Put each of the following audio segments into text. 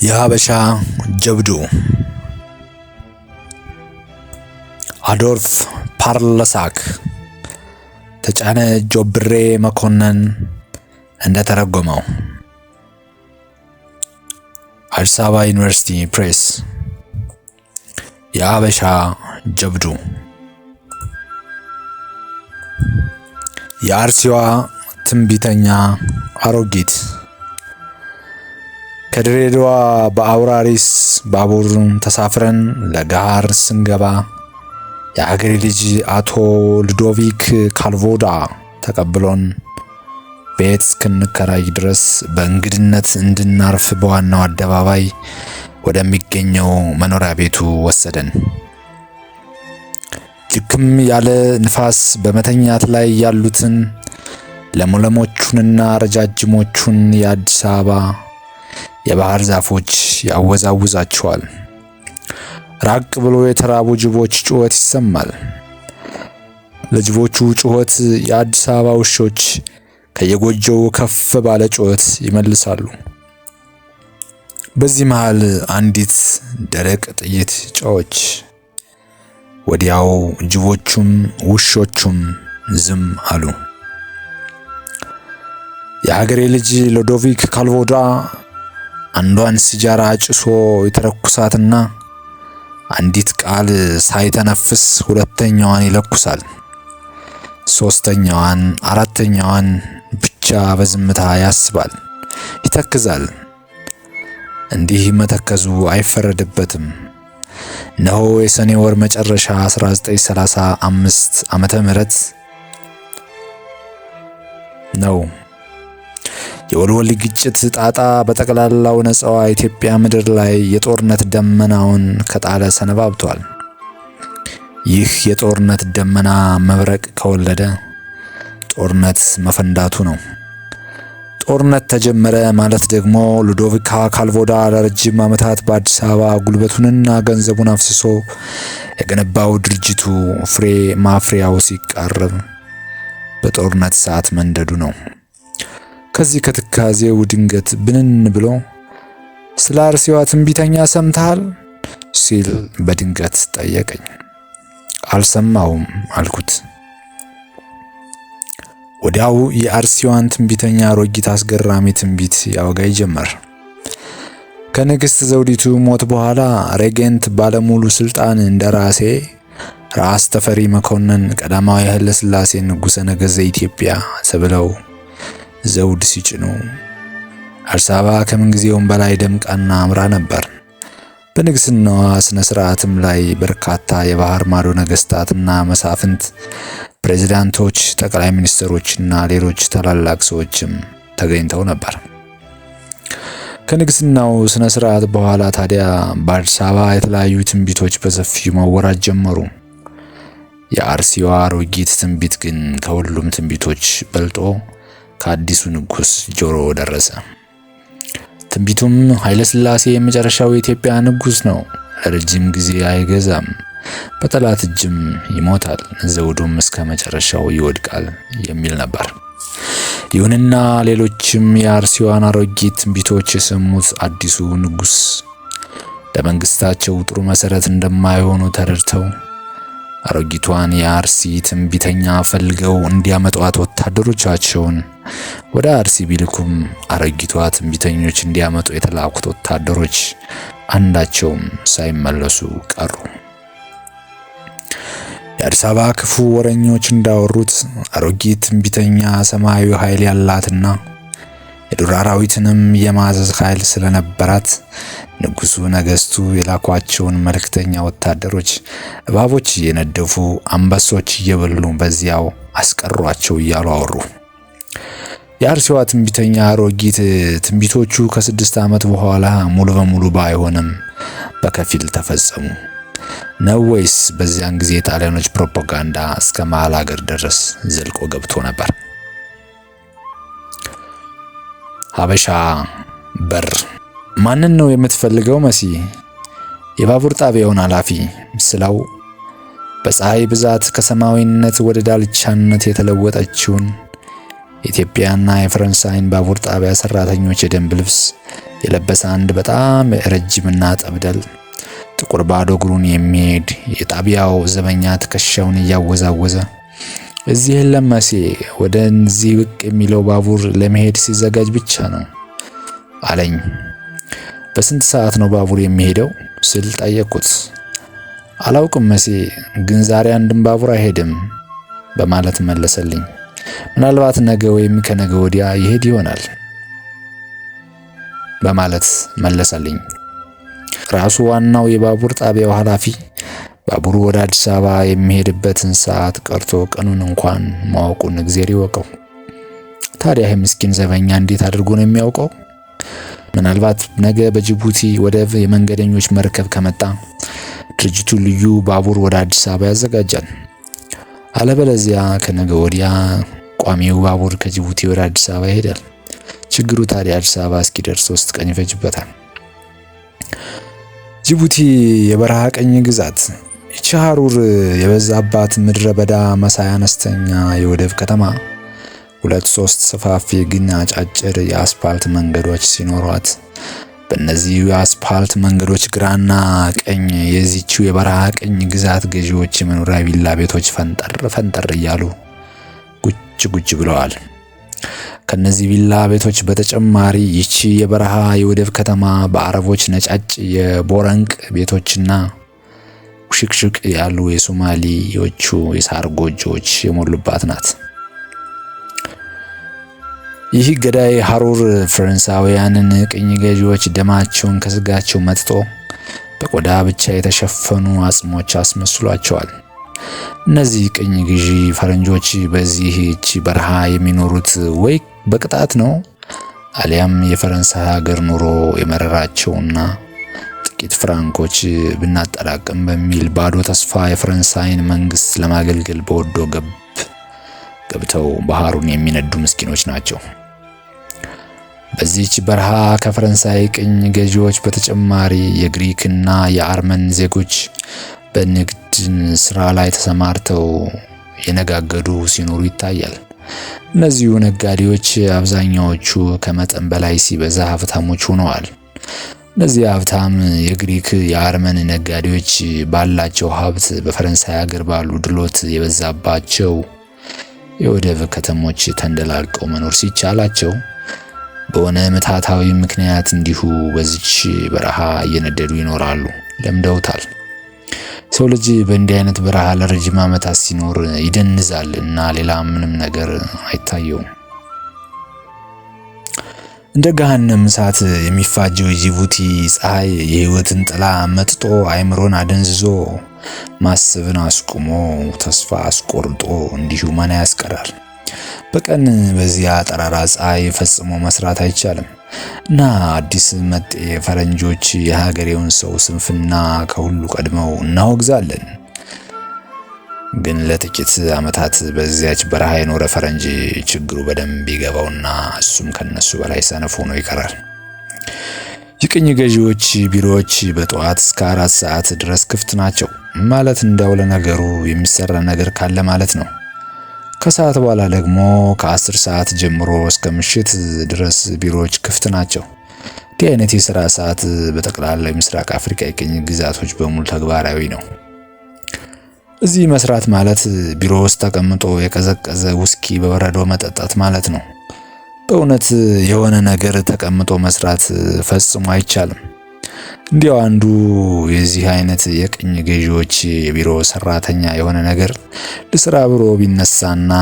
የሀበሻ ጀብዱ አዶልፍ ፓርለሳክ ተጫነ ጆብሬ መኮንን እንደተረጎመው አዲስ አበባ ዩኒቨርሲቲ ፕሬስ። የሀበሻ ጀብዱ የአርሲዋ ትንቢተኛ አሮጊት። ከድሬዳዋ በአውራሪስ ባቡር ተሳፍረን ለጋር ስንገባ የአገሬ ልጅ አቶ ሉዶቪክ ካልቮዳ ተቀብሎን ቤት እስክንከራይ ድረስ በእንግድነት እንድናርፍ በዋናው አደባባይ ወደሚገኘው መኖሪያ ቤቱ ወሰደን። ልክም ያለ ንፋስ በመተኛት ላይ ያሉትን ለምለሞቹንና ረጃጅሞቹን የአዲስ አበባ የባህር ዛፎች ያወዛውዛቸዋል። ራቅ ብሎ የተራቡ ጅቦች ጩኸት ይሰማል። ለጅቦቹ ጩኸት የአዲስ አበባ ውሾች ከየጎጆው ከፍ ባለ ጩኸት ይመልሳሉ። በዚህ መሃል አንዲት ደረቅ ጥይት ጮኸች። ወዲያው ጅቦቹም ውሾቹም ዝም አሉ። የሀገሬ ልጅ ሉዶቪክ ካልቮዳ አንዷን ሲጃራ ጭሶ የተረኩሳትና አንዲት ቃል ሳይተነፍስ ሁለተኛዋን ይለኩሳል። ሶስተኛዋን፣ አራተኛዋን ብቻ በዝምታ ያስባል፣ ይተክዛል። እንዲህ መተከዙ አይፈረድበትም። ነው የሰኔ ወር መጨረሻ 1935 ዓመተ ምህረት ነው። የወልወል ግጭት ጣጣ በጠቅላላው ነፃዋ ኢትዮጵያ ምድር ላይ የጦርነት ደመናውን ከጣለ ሰነባብቷል። ይህ የጦርነት ደመና መብረቅ ከወለደ ጦርነት መፈንዳቱ ነው። ጦርነት ተጀመረ ማለት ደግሞ ሉዶቪክ ካልቮዳ ለረጅም ዓመታት በአዲስ አበባ ጉልበቱንና ገንዘቡን አፍስሶ የገነባው ድርጅቱ ፍሬ ማፍሪያው ሲቃረብ በጦርነት ሰዓት መንደዱ ነው። ከዚህ ከትካዜው ድንገት ብንን ብሎ ስለ አርሲዋ ትንቢተኛ ሰምተሃል ሲል በድንገት ጠየቀኝ። አልሰማሁም አልኩት። ወዲያው የአርሲዋን ትንቢተኛ አሮጊት አስገራሚ ትንቢት ያወጋይ ጀመር። ከንግሥት ዘውዲቱ ሞት በኋላ ሬጌንት ባለሙሉ ስልጣን እንደራሴ ራስ ተፈሪ መኮንን ቀዳማዊ ኃይለ ሥላሴ ንጉሠ ነገሥት ዘኢትዮጵያ ተብለው ዘውድ ሲጭኑ አዲስ አበባ ከምንጊዜውም በላይ ደምቃና አምራ ነበር። በንግስናዋ ስነ ስርዓትም ላይ በርካታ የባህር ማዶ ነገስታትና መሳፍንት፣ ፕሬዝዳንቶች፣ ጠቅላይ ሚኒስትሮችና ሌሎች ታላላቅ ሰዎችም ተገኝተው ነበር። ከንግስናው ስነ ስርዓት በኋላ ታዲያ በአዲስ አበባ የተለያዩ ትንቢቶች በሰፊው መወራት ጀመሩ። የአርሲዋ አሮጊት ትንቢት ግን ከሁሉም ትንቢቶች በልጦ ከአዲሱ ንጉስ ጆሮ ደረሰ። ትንቢቱም ኃይለ ሥላሴ የመጨረሻው የኢትዮጵያ ንጉስ ነው፣ ለረጅም ጊዜ አይገዛም፣ በጠላት እጅም ይሞታል፣ ዘውዱም እስከ መጨረሻው ይወድቃል የሚል ነበር። ይሁንና ሌሎችም የአርሲዋን አሮጊት ትንቢቶች የሰሙት አዲሱ ንጉስ ለመንግስታቸው ጥሩ መሰረት እንደማይሆኑ ተረድተው አሮጊቷን የአርሲ ትንቢተኛ ፈልገው እንዲያመጧት ወታደሮቻቸውን ወደ አርሲ ቢልኩም አሮጊቷ ትንቢተኞች እንዲያመጡ የተላኩት ወታደሮች አንዳቸውም ሳይመለሱ ቀሩ። የአዲስ አበባ ክፉ ወረኞች እንዳወሩት አሮጊት ትንቢተኛ ሰማያዊ ኃይል ያላትና የዱር አራዊትንም የማዘዝ ኃይል ስለነበራት ንጉሱ ነገስቱ የላኳቸውን መልእክተኛ ወታደሮች እባቦች እየነደፉ አንበሶች እየበሉ በዚያው አስቀሯቸው እያሉ አወሩ። የአርሲዋ ትንቢተኛ አሮጊት ትንቢቶቹ ከ6 ዓመት በኋላ ሙሉ በሙሉ ባይሆንም በከፊል ተፈጸሙ ነው ወይስ በዚያን ጊዜ ጣሊያኖች ፕሮፓጋንዳ እስከ መሃል ሀገር ድረስ ዘልቆ ገብቶ ነበር? ሀበሻ በር። ማንን ነው የምትፈልገው መሲ? የባቡር ጣቢያውን ኃላፊ ስለው በፀሐይ ብዛት ከሰማያዊነት ወደ ዳልቻነት የተለወጠችውን የኢትዮጵያና የፈረንሳይን ባቡር ጣቢያ ሰራተኞች የደንብ ልብስ የለበሰ አንድ በጣም ረጅምና ጠብደል ጥቁር ባዶ እግሩን የሚሄድ የጣቢያው ዘበኛ ትከሻውን እያወዛወዘ እዚህ የለም መሴ፣ ወደ እዚህ ብቅ የሚለው ባቡር ለመሄድ ሲዘጋጅ ብቻ ነው አለኝ። በስንት ሰዓት ነው ባቡር የሚሄደው ስል ጠየቅኩት። አላውቅም መሴ፣ ግን ዛሬ አንድም ባቡር አይሄድም በማለት መለሰልኝ። ምናልባት ነገ ወይም ከነገ ወዲያ ይሄድ ይሆናል በማለት መለሰልኝ። ራሱ ዋናው የባቡር ጣቢያው ኃላፊ ባቡሩ ወደ አዲስ አበባ የሚሄድበትን ሰዓት ቀርቶ ቀኑን እንኳን ማወቁን እግዚአብሔር ይወቀው። ታዲያ ይህ ምስኪን ዘበኛ እንዴት አድርጎ ነው የሚያውቀው? ምናልባት ነገ በጅቡቲ ወደብ የመንገደኞች መርከብ ከመጣ ድርጅቱ ልዩ ባቡር ወደ አዲስ አበባ ያዘጋጃል። አለበለዚያ ከነገ ወዲያ ቋሚው ባቡር ከጅቡቲ ወደ አዲስ አበባ ይሄዳል። ችግሩ ታዲያ አዲስ አበባ እስኪደርስ 3 ቀን ይፈጅበታል። ጅቡቲ የበረሃ ቀኝ ግዛት፣ ይቺ ሐሩር የበዛባት ምድረ በዳ መሳይ አነስተኛ የወደብ ከተማ 2-3 ሰፋፊ ግን አጫጭር የአስፓልት መንገዶች ሲኖሯት በእነዚህ የአስፓልት መንገዶች ግራና ቀኝ የዚችው የበረሃ ቀኝ ግዛት ገዢዎች የመኖሪያ ቪላ ቤቶች ፈንጠር እያሉ ጉጭ ብለዋል። ከነዚህ ቪላ ቤቶች በተጨማሪ ይቺ የበረሃ የወደብ ከተማ በአረቦች ነጫጭ የቦረንቅ ቤቶችና ውሽቅሽቅ ያሉ የሶማሊዎቹ የሳር ጎጆዎች የሞሉባት ናት። ይህ ገዳይ ሐሩር ፈረንሳውያንን ቅኝ ገዢዎች ደማቸውን ከስጋቸው መጥቶ በቆዳ ብቻ የተሸፈኑ አጽሞች አስመስሏቸዋል። እነዚህ ቅኝ ገዢ ፈረንጆች በዚህች በረሃ የሚኖሩት ወይ በቅጣት ነው አሊያም የፈረንሳይ ሀገር ኑሮ የመረራቸውና ጥቂት ፍራንኮች ብናጠራቅም በሚል ባዶ ተስፋ የፈረንሳይን መንግስት ለማገልገል በወዶ ገብተው ባህሩን የሚነዱ ምስኪኖች ናቸው። በዚህች በረሃ ከፈረንሳይ ቅኝ ገዢዎች በተጨማሪ የግሪክና የአርመን ዜጎች በንግድ ስራ ላይ ተሰማርተው የነጋገዱ ሲኖሩ ይታያል። እነዚሁ ነጋዴዎች አብዛኛዎቹ ከመጠን በላይ ሲበዛ ሀብታሞች ሆነዋል። እነዚህ ሀብታም የግሪክ የአርመን ነጋዴዎች ባላቸው ሀብት በፈረንሳይ ሀገር ባሉ ድሎት የበዛባቸው የወደብ ከተሞች ተንደላቀው መኖር ሲቻላቸው በሆነ ምታታዊ ምክንያት እንዲሁ በዚች በረሃ እየነደዱ ይኖራሉ። ለምደውታል። ሰው ልጅ በእንዲህ አይነት በረሃ ለረጅም ዓመታት ሲኖር ይደንዛል እና ሌላ ምንም ነገር አይታየውም። እንደ ገሃነም እሳት የሚፋጀው የጅቡቲ ፀሐይ የህይወትን ጥላ መጥጦ አይምሮን አደንዝዞ ማሰብን አስቆሞ ተስፋ አስቆርጦ እንዲሁ ማና ያስቀራል። በቀን በዚያ ጠራራ ፀሐይ ፈጽሞ መስራት አይቻልም እና አዲስ መጤ ፈረንጆች የሀገሬውን ሰው ስንፍና ከሁሉ ቀድመው እናወግዛለን። ግን ለጥቂት ዓመታት በዚያች በረሃ የኖረ ፈረንጅ ችግሩ በደንብ ይገባውና እሱም ከነሱ በላይ ሰነፍ ሆኖ ይቀራል። የቅኝ ገዢዎች ቢሮዎች በጠዋት እስከ 4 ሰዓት ድረስ ክፍት ናቸው ማለት እንዳው ለነገሩ የሚሰራ ነገር ካለ ማለት ነው። ከሰዓት በኋላ ደግሞ ከ10 ሰዓት ጀምሮ እስከ ምሽት ድረስ ቢሮዎች ክፍት ናቸው። እንዲህ አይነት የሥራ ሰዓት በጠቅላላው የምስራቅ አፍሪካ የቅኝ ግዛቶች በሙሉ ተግባራዊ ነው። እዚህ መስራት ማለት ቢሮ ውስጥ ተቀምጦ የቀዘቀዘ ውስኪ በበረዶ መጠጣት ማለት ነው። በእውነት የሆነ ነገር ተቀምጦ መስራት ፈጽሞ አይቻልም። እንዲያው አንዱ የዚህ አይነት የቅኝ ገዢዎች የቢሮ ሰራተኛ የሆነ ነገር ለስራ ብሎ ቢነሳና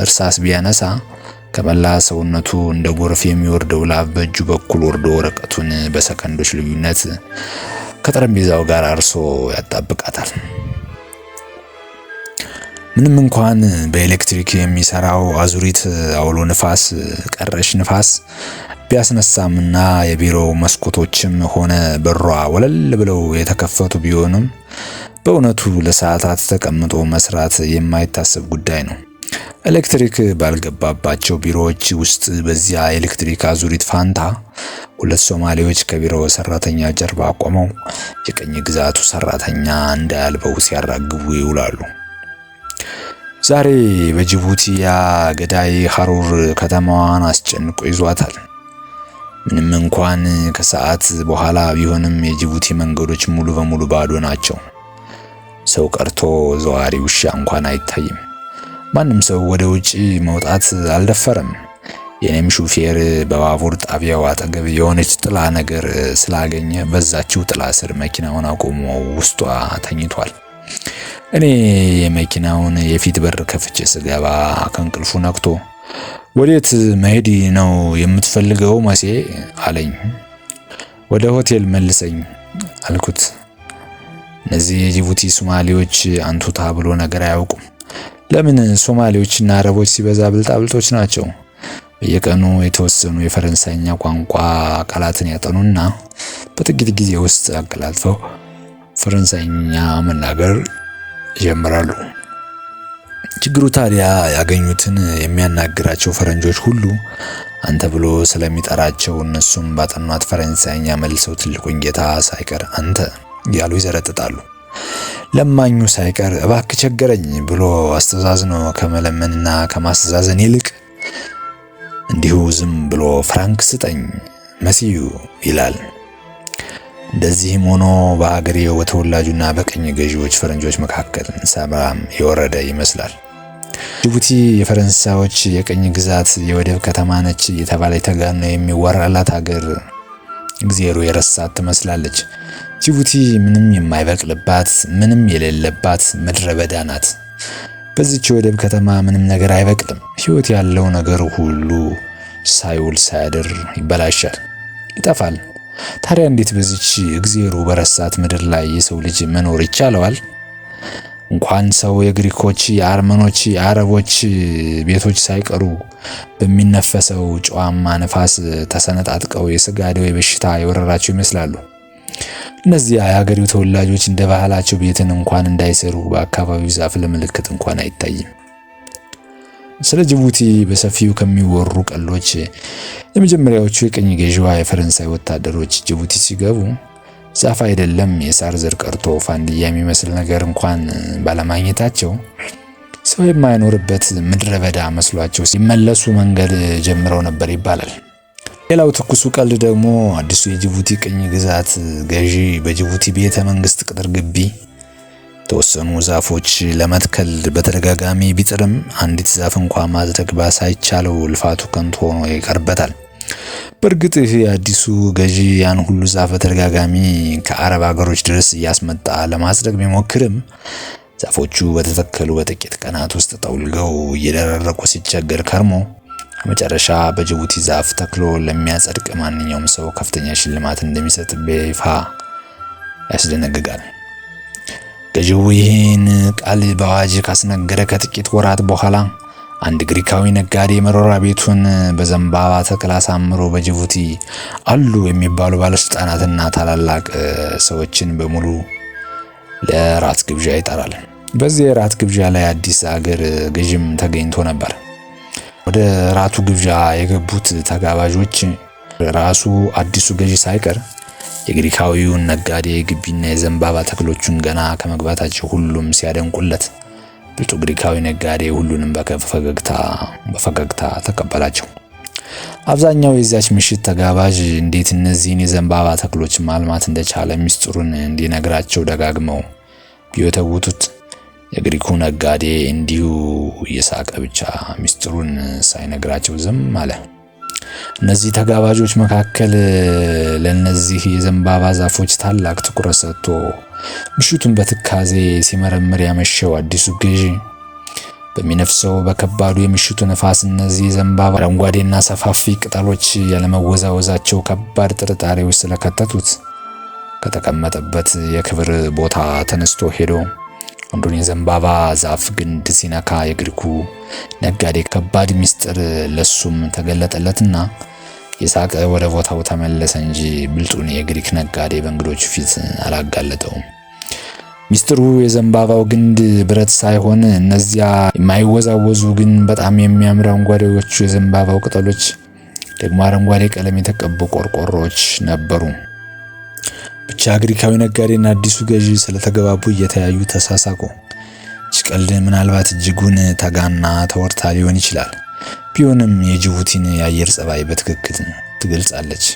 እርሳስ ቢያነሳ ከመላ ሰውነቱ እንደ ጎርፍ የሚወርደው ላብ በእጁ በኩል ወርዶ ወረቀቱን በሰከንዶች ልዩነት ከጠረጴዛው ጋር አርሶ ያጣብቃታል። ምንም እንኳን በኤሌክትሪክ የሚሰራው አዙሪት አውሎ ንፋስ ቀረሽ ንፋስ ቢያስነሳምና የቢሮው መስኮቶችም ሆነ በሯ ወለል ብለው የተከፈቱ ቢሆንም በእውነቱ ለሰዓታት ተቀምጦ መስራት የማይታሰብ ጉዳይ ነው። ኤሌክትሪክ ባልገባባቸው ቢሮዎች ውስጥ በዚያ ኤሌክትሪክ አዙሪት ፋንታ 2 ሶማሌዎች ከቢሮው ሰራተኛ ጀርባ ቆመው የቅኝ ግዛቱ ሰራተኛ እንዳያልበው ሲያራግቡ ይውላሉ። ዛሬ በጅቡቲ ያ ገዳይ ሐሩር ከተማዋን አስጨንቆ ይዟታል። ምንም እንኳን ከሰዓት በኋላ ቢሆንም የጅቡቲ መንገዶች ሙሉ በሙሉ ባዶ ናቸው። ሰው ቀርቶ ዘዋሪ ውሻ እንኳን አይታይም። ማንም ሰው ወደ ውጪ መውጣት አልደፈረም። የኔም ሹፌር በባቡር ጣቢያው አጠገብ የሆነች ጥላ ነገር ስላገኘ በዛችው ጥላ ስር መኪናውን አቆሞ ውስጧ ተኝቷል። እኔ የመኪናውን የፊት በር ከፍቼ ስገባ ከእንቅልፉ ነቅቶ ወዴት መሄድ ነው የምትፈልገው መሴ አለኝ። ወደ ሆቴል መልሰኝ አልኩት። እነዚህ የጅቡቲ ሶማሌዎች አንቱታ ብሎ ነገር አያውቁም። ለምን ሶማሌዎችና አረቦች ሲበዛ ብልጣብልጦች ናቸው። በየቀኑ የተወሰኑ የፈረንሳይኛ ቋንቋ ቃላትን ያጠኑና በጥቂት ጊዜ ውስጥ አቀላጥፈው ፈረንሳይኛ መናገር ይጀምራሉ። ችግሩ ታዲያ ያገኙትን የሚያናግራቸው ፈረንጆች ሁሉ አንተ ብሎ ስለሚጠራቸው እነሱም ባጠኗት ፈረንሳይኛ መልሰው ትልቁን ጌታ ሳይቀር አንተ ያሉ ይዘረጥጣሉ። ለማኙ ሳይቀር እባክህ ቸገረኝ ብሎ አስተዛዝኖ ከመለመንና ከማስተዛዘን ይልቅ እንዲሁ ዝም ብሎ ፍራንክ ስጠኝ መሲዩ ይላል። እንደዚህም ሆኖ በአገሬው በተወላጁና በቀኝ ገዢዎች ፈረንጆች መካከል ሰላም የወረደ ይመስላል። ጅቡቲ የፈረንሳዮች የቀኝ ግዛት የወደብ ከተማ ነች እየተባለ የተጋነ የሚወራላት ሀገር እግዚአብሔር የረሳት ትመስላለች። ጅቡቲ ምንም የማይበቅልባት ምንም የሌለባት ምድረ በዳ ናት። በዚች የወደብ ከተማ ምንም ነገር አይበቅልም። ሕይወት ያለው ነገር ሁሉ ሳይውል ሳያድር ይበላሻል፣ ይጠፋል። ታዲያ እንዴት በዚች እግዚአብሔር በረሳት ምድር ላይ የሰው ልጅ መኖር ይቻለዋል? እንኳን ሰው የግሪኮች፣ የአርመኖች፣ የአረቦች ቤቶች ሳይቀሩ በሚነፈሰው ጨዋማ ነፋስ ተሰነጣጥቀው የሥጋ ደዌ በሽታ የወረራቸው ይመስላሉ። እነዚያ የሀገሬው ተወላጆች እንደ ባህላቸው ቤትን እንኳን እንዳይሰሩ በአካባቢው ዛፍ ለምልክት እንኳን አይታይም። ስለ ጅቡቲ በሰፊው ከሚወሩ ቀሎች የመጀመሪያዎቹ የቀኝ ገዢዋ የፈረንሳይ ወታደሮች ጅቡቲ ሲገቡ ዛፍ አይደለም የሳር ዘር ቀርቶ ፋንዲያ የሚመስል ነገር እንኳን ባለማግኘታቸው ሰው የማይኖርበት ምድረ በዳ መስሏቸው ሲመለሱ መንገድ ጀምረው ነበር ይባላል። ሌላው ትኩሱ ቀልድ ደግሞ አዲሱ የጅቡቲ ቀኝ ግዛት ገዢ በጅቡቲ ቤተ መንግስት ቅጥር ግቢ ተወሰኑ ዛፎች ለመትከል በተደጋጋሚ ቢጥርም አንዲት ዛፍ እንኳን ማጽደቅ ባሳይቻለው ልፋቱ ከንቱ ሆኖ ይቀርበታል። በእርግጥ የአዲሱ ገዢ ያን ሁሉ ዛፍ በተደጋጋሚ ከአረብ ሀገሮች ድረስ እያስመጣ ለማጽደቅ ቢሞክርም ዛፎቹ በተተከሉ በጥቂት ቀናት ውስጥ ጠውልገው እየደረረቁ ሲቸገር ከርሞ መጨረሻ በጅቡቲ ዛፍ ተክሎ ለሚያጸድቅ ማንኛውም ሰው ከፍተኛ ሽልማት እንደሚሰጥ በይፋ ያስደነግጋል። ገዢው ይህን ቃል በአዋጅ ካስነገረ ከጥቂት ወራት በኋላ አንድ ግሪካዊ ነጋዴ መኖሪያ ቤቱን በዘንባባ ተክል አሳምሮ በጅቡቲ አሉ የሚባሉ ባለስልጣናትና ታላላቅ ሰዎችን በሙሉ ለራት ግብዣ ይጠራል። በዚህ የራት ግብዣ ላይ አዲስ አገር ገዥም ተገኝቶ ነበር። ወደ ራቱ ግብዣ የገቡት ተጋባዦች ራሱ አዲሱ ገዢ ሳይቀር የግሪካዊውን ነጋዴ ግቢና የዘንባባ ተክሎቹን ገና ከመግባታቸው ሁሉም ሲያደንቁለት ብልጡ ግሪካዊ ነጋዴ ሁሉንም በፈገግታ ተቀበላቸው። አብዛኛው የዚያች ምሽት ተጋባዥ እንዴት እነዚህን የዘንባባ ተክሎች ማልማት እንደቻለ ሚስጥሩን እንዲነግራቸው ደጋግመው ቢወተውቱት የግሪኩ ነጋዴ እንዲሁ እየሳቀ ብቻ ሚስጥሩን ሳይነግራቸው ዝም አለ። እነዚህ ተጋባዦች መካከል ለነዚህ የዘንባባ ዛፎች ታላቅ ትኩረት ሰጥቶ ምሽቱን በትካዜ ሲመረምር ያመሸው አዲሱ ገዢ በሚነፍሰው በከባዱ የምሽቱ ነፋስ እነዚህ የዘንባባ አረንጓዴና ሰፋፊ ቅጠሎች ያለመወዛወዛቸው ከባድ ጥርጣሬ ውስጥ ስለከተቱት ከተቀመጠበት የክብር ቦታ ተነስቶ ሄዶ አንዱን የዘንባባ ዛፍ ግንድ ሲነካ የግሪኩ ነጋዴ ከባድ ሚስጥር ለሱም ተገለጠለትና የሳቀ ወደ ቦታው ተመለሰ እንጂ ብልጡን የግሪክ ነጋዴ በእንግዶቹ ፊት አላጋለጠውም። ሚስጥሩ የዘንባባው ግንድ ብረት ሳይሆን እነዚያ የማይወዛወዙ ግን በጣም የሚያምሩ አረንጓዴዎቹ የዘንባባው ቅጠሎች ደግሞ አረንጓዴ ቀለም የተቀቡ ቆርቆሮዎች ነበሩ። ብቻ ግሪካዊ ነጋዴና አዲሱ ገዢ ስለተገባቡ እየተያዩ ተሳሳቁ። ቀልድ ምናልባት እጅጉን ተጋና ተወርታ ሊሆን ይችላል። ቢሆንም የጅቡቲን የአየር ጸባይ በትክክል ትገልጻለች።